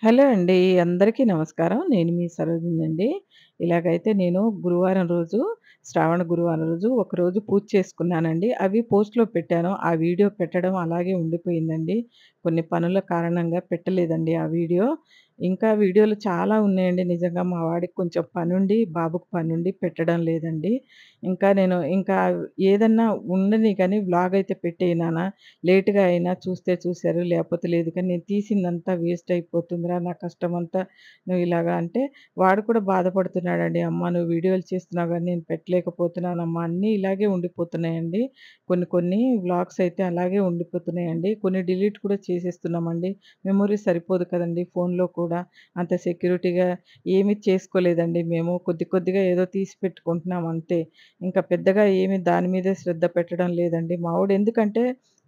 Hello అండి. అందరికీ నమస్కారం. నేను మీ సరోజినండి. ఇలాగైతే నేను గురువారం రోజు, శ్రావణ గురువారం రోజు ఒకరోజు పూజ చేసుకున్నానండి. అవి పోస్ట్‌లో పెట్టాను. ఆ వీడియో పెట్టడం అలాగే ఉండిపోయిందండి. కొన్ని పనుల కారణంగా పెట్టలేదండి ఆ వీడియో. ఇంకా వీడియోలు చాలా ఉన్నాయండి. నిజంగా మా వాడికి కొంచెం పనుండి, బాబుకి పనుండి పెట్టడం లేదండి. ఇంకా ఏదన్నా ఉండని కానీ వ్లాగ్ అయితే పెట్టేయి నాన్న, లేట్‌గా అయినా చూస్తే చూసారు, లేపోతే లేదు. కానీ నేను తీసిందంతా వేస్ట్ అయిపోతుందిరా! నా కష్టమంతా నువ్వు ఇలాగా అంటే, వాడు కూడా బాధపడుతున్నాడండి. అమ్మ నువ్వు వీడియోలు చేస్తున్నావు గానీ నేను పెట్టలేకపోతున్నానమ్మా. అన్నీ ఇలాగే ఉండిపోతున్నాయండి. కొన్ని కొన్ని వ్లాగ్స్ అయితే అలాగే ఉండిపోతున్నాయండి. కొన్ని డిలీట్ కూడా చేసేస్తున్నామండి. మెమరీ సరిపోదు కదండీ ఫోన్‌లో కూడా. అంత సెక్యూరిటీగా ఏమి చేసుకోలేదండి మేము. కొద్ది కొద్దిగా ఏదో తీసి పెట్టుకుంటున్నాం అంతే. ఇంకా పెద్దగా ఏమి దాని మీదే శ్రద్ధ పెట్టడం లేదండి. మావోడు ఎందుకంటే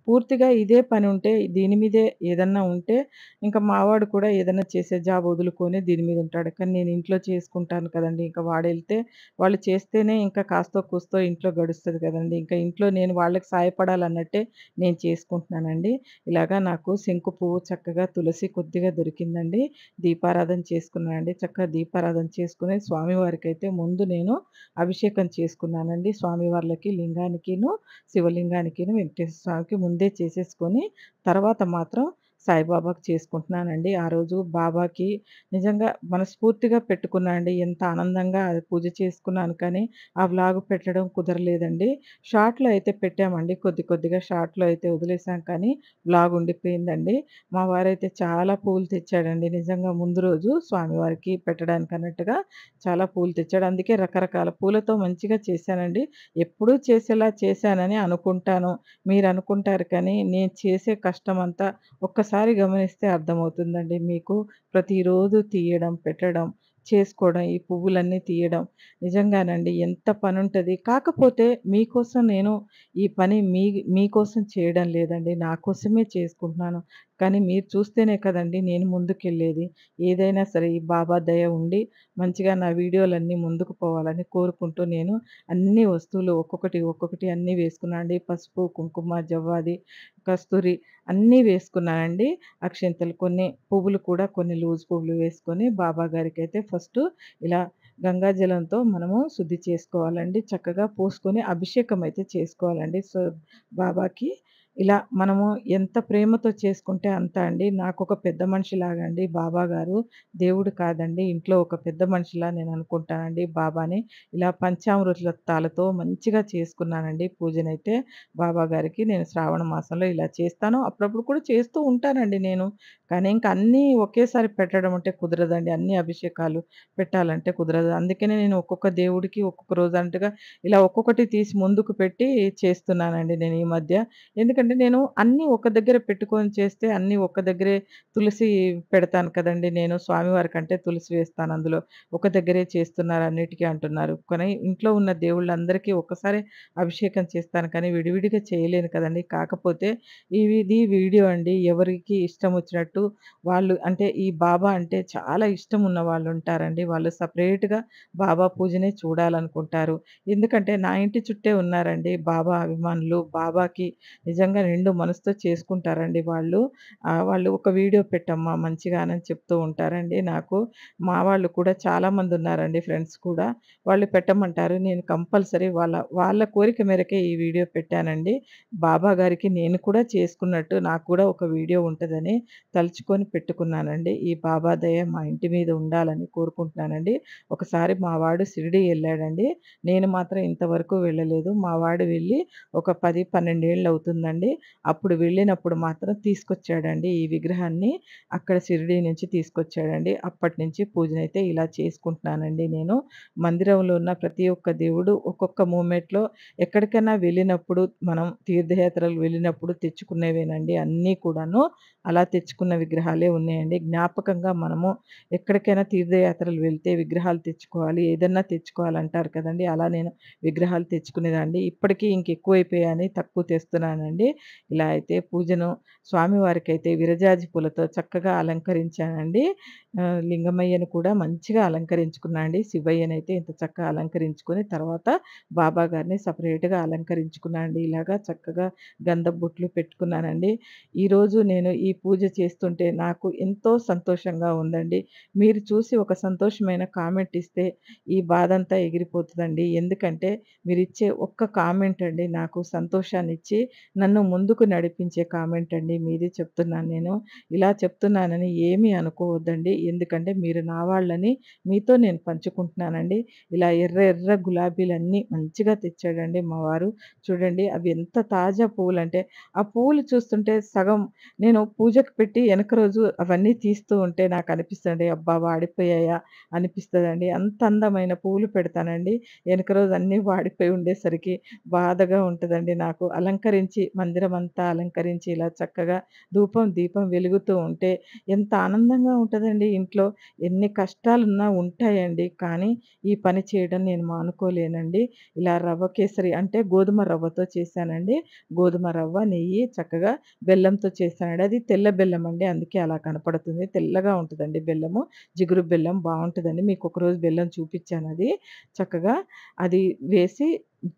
పూర్తిగా ఇదే పనుంటే, దీని మీదే ఏదన్నా ఉంటే, ఇంక మావాడు కూడా ఏదన్నా చేసే జాబ్ వదులుకొని దీని మీద ఉంటాడు. కానీ నేను ఇంట్లో చేసుకుంటాను కదండీ! ఇంక వాడెళ్తే వాళ్ళు చేస్తేనే ఇంకా కాస్తో కూస్తో ఇంట్లో గడుస్తది కదండీ! ఇంకా ఇంట్లో నేను వాళ్ళకి సాయపడాలన్నట్టే నేను చేసుకుంటున్నానండి. ఇలాగా నాకు శంకు పువ్వు చక్కగా తులసి కొద్దిగా దొరికిందండి. దీపారాధన చేసుకున్నానండి. చక్కగా దీపారాధన చేసుకొని స్వామివారికైతే ముందు నేను అభిషేకం చేసుకున్నానండి. స్వామివార్లకి, లింగానికిను, శివలింగానికిను, వెంకటేశ్వర స్వామికి ముందే చేసేసుకొని, తర్వాత మాత్రం సాయిబాబాకి చేసుకుంటున్నానండి. ఆ రోజు బాబాకి నిజంగా మనస్ఫూర్తిగా పెట్టుకున్నా అండి. ఎంత ఆనందంగా అది పూజ చేసుకున్నాను కానీ, ఆ వ్లాగ్ పెట్టడం కుదరలేదండి. షార్ట్‌లో అయితే పెట్టామండి. కొద్ది కొద్దిగా షార్ట్‌లో అయితే వదిలేసాం కానీ, వ్లాగ్ ఉండిపోయిందండి. మా వారైతే చాలా పూలు తెచ్చాడండి. నిజంగా ముందు రోజు స్వామివారికి పెట్టడానికన్నట్టుగా చాలా పూలు తెచ్చాడు. అందుకే రకరకాల పూలతో మంచిగా చేశానండి. ఎప్పుడూ చేసేలా చేశానని అనుకుంటాను. మీరనుకుంటారు కానీ, నేను చేసే కష్టమంతా ఒక్కసారి గమనిస్తే అర్థమవుతుందండి మీకు. ప్రతిరోజు తీయడం, పెట్టడం, చేసుకోవడం, ఈ పువ్వులన్నీ తీయడం నిజంగానండి ఎంత పనుంటది. కాకపోతే మీకోసం నేను ఈ పని మీకోసం చేయడం లేదండి. నా కోసమే చేసుకుంటున్నాను. కానీ మీరు చూస్తేనే కదండీ నేను ముందుకెళ్ళేది. ఏదైనా సరే ఈ బాబా దయ ఉండి మంచిగా నా వీడియోలన్నీ ముందుకు పోవాలని కోరుకుంటూ నేను అన్ని వస్తువులు ఒక్కొక్కటి, ఒక్కొక్కటి అన్నీ వేసుకున్నా అండి. పసుపు, కుంకుమ, జవ్వాది, కస్తూరి అన్నీ వేసుకున్నానండి. అక్షింతలు కొన్ని, పువ్వులు కూడా కొన్ని లూజ్ పువ్వులు వేసుకొని బాబా గారికైతే ఫస్టు ఇలా గంగాజలంతో మనము శుద్ధి చేసుకోవాలండి. చక్కగా పూసుకొని అభిషేకం అయితే చేసుకోవాలండి. సో, బాబాకి ఇలా మనము ఎంత ప్రేమతో చేసుకుంటే అంత అండి. నాకొక పెద్ద మనిషిలాగా అండి బాబా గారు. దేవుడు కాదండి. ఇంట్లో ఒక పెద్ద మనిషిలా నేను అనుకుంటానండి బాబాని. ఇలా పంచామృతాలతో మంచిగా చేసుకున్నానండి పూజనైతే. బాబా గారికి నేను శ్రావణ మాసంలో ఇలా చేస్తాను. అప్పుడప్పుడు కూడా చేస్తూ ఉంటానండి నేను. కానీ ఇంక అన్నీ ఒకేసారి పెట్టడం అంటే కుదరదండి. అన్ని అభిషేకాలు పెట్టాలంటే కుదరదు. అందుకనే నేను ఒక్కొక్క దేవుడికి ఒక్కొక్క రోజు అన్నట్టుగా ఇలా ఒక్కొక్కటి తీసి ముందుకు పెట్టి చేస్తున్నానండి నేను ఈ మధ్య. ఎందుకంటే నేను అన్నీ ఒక దగ్గర పెట్టుకొని చేస్తే అన్నీ ఒక్క దగ్గరే తులసి పెడతాను కదండీ నేను. స్వామివారికంటే తులసి వేస్తాను అందులో. ఒక దగ్గరే చేస్తున్నారు అన్నిటికి అంటున్నారు. కానీ ఇంట్లో ఉన్న దేవుళ్ళందరికీ ఒక్కసారే అభిషేకం చేస్తాను కానీ విడివిడిగా చేయలేను కదండీ. కాకపోతే ఇది వీడియో అండి. ఎవరికి ఇష్టం వచ్చినట్టు వాళ్ళు అంటే ఈ బాబా అంటే చాలా ఇష్టం ఉన్న వాళ్ళుంటారండి. వాళ్ళు సెపరేట్‌గా బాబా పూజనే చూడాలనుకుంటారు. ఎందుకంటే నా ఇంటి చుట్టే ఉన్నారండి బాబా అభిమానులు. బాబాకి నిజంగా నిండు మనసుతో చేసుకుంటారండి వాళ్ళు. వాళ్ళు ఒక వీడియో పెట్టమ్మా మంచిగానని చెప్తూ ఉంటారండి నాకు. మా వాళ్ళు కూడా చాలామందున్నారండి ఫ్రెండ్స్ కూడా. వాళ్ళు పెట్టమంటారు. నేను కంపల్సరీ వాళ్ళ కోరిక మేరకే ఈ వీడియో పెట్టానండి. బాబా గారికి నేను కూడా చేసుకున్నట్టు నాకు కూడా ఒక వీడియో ఉంటదని తలుచుకొని పెట్టుకున్నానండి. ఈ బాబా దయ మా ఇంటి మీద ఉండాలని కోరుకుంటున్నానండి. ఒకసారి మా వాడు షిరిడీ ఎళ్ళాడండి. నేను మాత్రం ఇంతవరకు వెళ్ళలేదు. మా వాడు వెళ్ళి ఒక 10, 12 ఏళ్లవుతుందండి. అప్పుడు వెళ్ళినప్పుడు మాత్రం తీసుకొచ్చాడండి ఈ విగ్రహాన్ని. అక్కడ షిరిడీ నుంచి తీసుకొచ్చాడండి. అప్పటినుంచి పూజనైతే ఇలా చేసుకుంటున్నానండి నేను. మందిరంలో ఉన్న ప్రతి ఒక్క దేవుడు ఒక్కొక్క మూమెంట్‌లో ఎక్కడికైనా వెళ్ళినప్పుడు మనం తీర్థయాత్రలు వెళ్ళినప్పుడు తెచ్చుకునేవేనండి అన్నీ కూడాను. అలా తెచ్చుకున్న విగ్రహాలే ఉన్నాయండి. జ్ఞాపకంగా మనము ఎక్కడికైనా తీర్థయాత్రలు వెళ్తే విగ్రహాలు తెచ్చుకోవాలి. ఏదన్నా తెచ్చుకోవాలంటారు కదండీ! అలా నేను విగ్రహాలు తెచ్చుకునేదాన్ని. ఇప్పటికి ఇంకెక్కువైపోయాయని తక్కువ తెస్తున్నానండి. చేశానండి. ఇలా అయితే పూజను స్వామివారికైతే విరజాజి పూలతో చక్కగా అలంకరించానండి. లింగమయ్యను కూడా మంచిగా అలంకరించుకున్నా అండి. శివయ్యనైతే ఇంత చక్కగా అలంకరించుకొని తర్వాత బాబా గారిని సెపరేట్‌గా అలంకరించుకున్నా అండి. ఇలాగా చక్కగా గంధపు బొట్లు పెట్టుకున్నానండి. ఈరోజు నేను ఈ పూజ చేస్తుంటే నాకు ఎంతో సంతోషంగా ఉందండి. మీరు చూసి ఒక సంతోషమైన కామెంట్ ఇస్తే ఈ బాధంతా ఎగిరిపోతదండి. ఎందుకంటే మీరిచ్చే ఒక్క కామెంట్ అండి నాకు సంతోషాన్నిచ్చి నన్ను ముందుకు నడిపించే కామెంట్ అండి మీది చెప్తున్నాను నేను. ఇలా చెప్తున్నానని ఏమీ అనుకోవద్దండి. ఎందుకంటే మీరు నా వాళ్ళని మీతో నేను పంచుకుంటున్నానండి. ఇలా ఎర్ర ఎర్ర గులాబీలన్నీ మంచిగా తెచ్చాడండి మా వారు. చూడండి అవి ఎంత తాజా పువ్వులంటే, ఆ పువ్వులు చూస్తుంటే సగం నేను పూజకు పెట్టి ఎనక రోజు అవన్నీ తీస్తూ ఉంటే నాకనిపిస్తదండి, అబ్బా! వాడిపోయాయా అనిపిస్తదండి. అంత అందమైన పువ్వులు పెడతానండి. ఎనక రోజు అన్నీ వాడిపోయి ఉండేసరికి బాధగా ఉంటదండి నాకు. అలంకరించి మందిరమంతా అలంకరించి ఇలా చక్కగా ధూపం, దీపం వెలుగుతూ ఉంటే ఎంత ఆనందంగా ఉంటదండి ఇంట్లో. ఎన్ని కష్టాలున్నా ఉంటాయండి. కానీ ఈ పని చేయడం నేను మానుకోలేనండి. ఇలా రవ్వ కేసరి అంటే గోధుమ రవ్వతో చేశానండి. గోధుమ రవ్వ, నెయ్యి చక్కగా బెల్లంతో చేశానండి. అది తెల్ల బెల్లం అండి. అందుకే అలా కనపడుతుంది. తెల్లగా ఉంటదండి బెల్లము. జిగురు బెల్లం బావుంటదండి. మీకొక రోజు బెల్లం చూపిచ్చానది. చక్కగా అది వేసి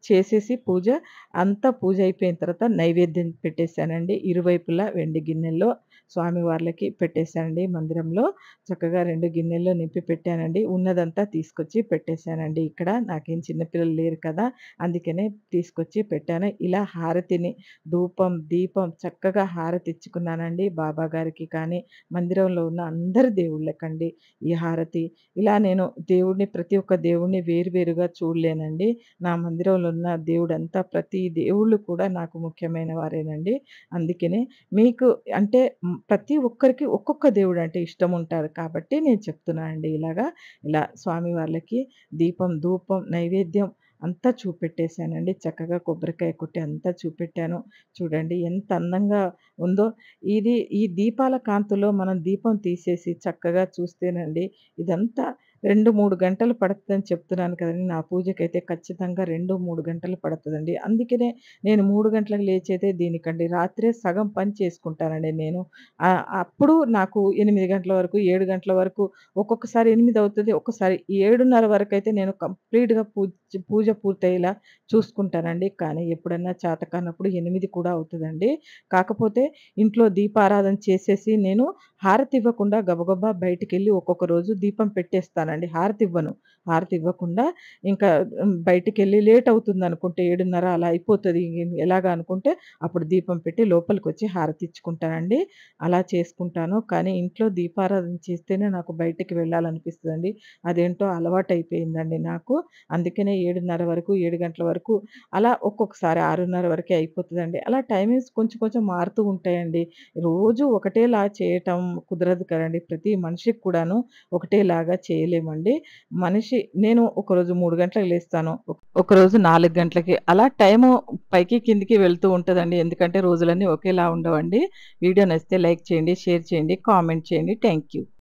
చేసేసి పూజ అంతా పూజ అయిపోయిన తర్వాత నైవేద్యం పెట్టేసానండి. ఇరువైపులా వెండి గిన్నెల్లో స్వామివార్లకి పెట్టేసానండి మందిరంలో. చక్కగా 2 గిన్నెల్లో నింపి పెట్టానండి. ఉన్నదంతా తీసుకొచ్చి పెట్టేసానండి ఇక్కడ. నాకేం చిన్న పిల్లలు లేరు కదా! అందుకనే తీసుకొచ్చి పెట్టాను. ఇలా హారతిని ధూపం, దీపం చక్కగా హారతిచ్చుకున్నానండి. బాబా గారికి కానీ, మందిరంలో ఉన్న అందరి దేవుళ్ళకండి ఈ హారతి. ఇలా నేను ప్రతి ఒక్క దేవుడిని వేరు వేరుగా చూడలేనండి. నా మందిరంలో ఉన్న దేవుడంతా ప్రతి దేవుళ్ళు కూడా నాకు ముఖ్యమైన వారేనండి. అందుకనే మీకు అంటే ప్రతి ఒక్కరికి ఒక్కొక్క దేవుడంటే ఇష్టముంటారు కాబట్టి నేను చెప్తున్నానండి ఇలాగా. ఇలా స్వామి వాళ్ళకి దీపం, ధూపం, నైవేద్యం అంతా చూపెట్టేసానండి. చక్కగా కొబ్బరికాయ కొట్టి అంతా చూపెట్టాను. చూడండి ఎంత అందంగా ఉందో. ఈ దీపాల కాంతిలో మనం దీపం తీసేసి చక్కగా చూస్తేనండి ఇదంతా 2, 3 గంటలు పడతదని చెప్తున్నాను కదండీ! నా పూజకైతే ఖచ్చితంగా 2, 3 గంటలు పడతదండి. అందుకనే నేను 3 గంటలకు లేచేదే దీనికండి. రాత్రే సగం పని చేసుకుంటానండి నేను. అప్పుడు నాకు 8 గంటల వరకు, 7 గంటల వరకు ఒక్కొక్కసారి 8 అవుతది. ఒక్కసారి 7:30 వరకైతే నేను కంప్లీట్‌గా పూజ పూర్తయ్యేలా చూసుకుంటానండి. కానీ ఎప్పుడన్నా చేతకానప్పుడు 8 కూడా అవుతదండి. కాకపోతే ఇంట్లో దీపారాధన చేసేసి నేను హారతి ఇవ్వకుండా గబగబా బయటికెళ్ళి ఒక్కొక్క రోజు దీపం పెట్టేస్తానండి. హారతి ఇవ్వను. హారతి ఇవ్వకుండా ఇంకా బయటికెళ్ళి లేట్ అవుతుందనుకుంటే 7:30 అలా అయిపోతది. ఎలాగా అనుకుంటే అప్పుడు దీపం పెట్టి లోపలికొచ్చి హారతి ఇచ్చుకుంటానండి. అలా చేసుకుంటాను. కానీ ఇంట్లో దీపారాధన చేస్తేనే నాకు బయటికి వెళ్ళాలనిపిస్తదండి. అదేంటో అలవాటయిపోయిందండి నాకు. అందుకనే 7:30 వరకు, 7 గంటల వరకు అలా ఒక్కొక్కసారి 6:30 వరకే అయిపోతదండి. అలా టైమింగ్స్ కొంచెం కొంచెం మారుతూ ఉంటాయండి. రోజు ఒకటేలా చేయటం కుదరదు కదండీ! ప్రతి మనిషికి కూడాను ఒకటేలాగా చేయలేమండి. నేను ఒకరోజు 3 గంటలకు లేస్తాను. ఒకరోజు 4 గంటలకి అలా టైము పైకి కిందకి వెళ్తూ ఉంటదండి. ఎందుకంటే రోజులన్నీ ఒకేలా ఉండవండి. వీడియో నచ్చితే లైక్ చేయండి, షేర్ చేయండి, కామెంట్ చేయండి. Thank you.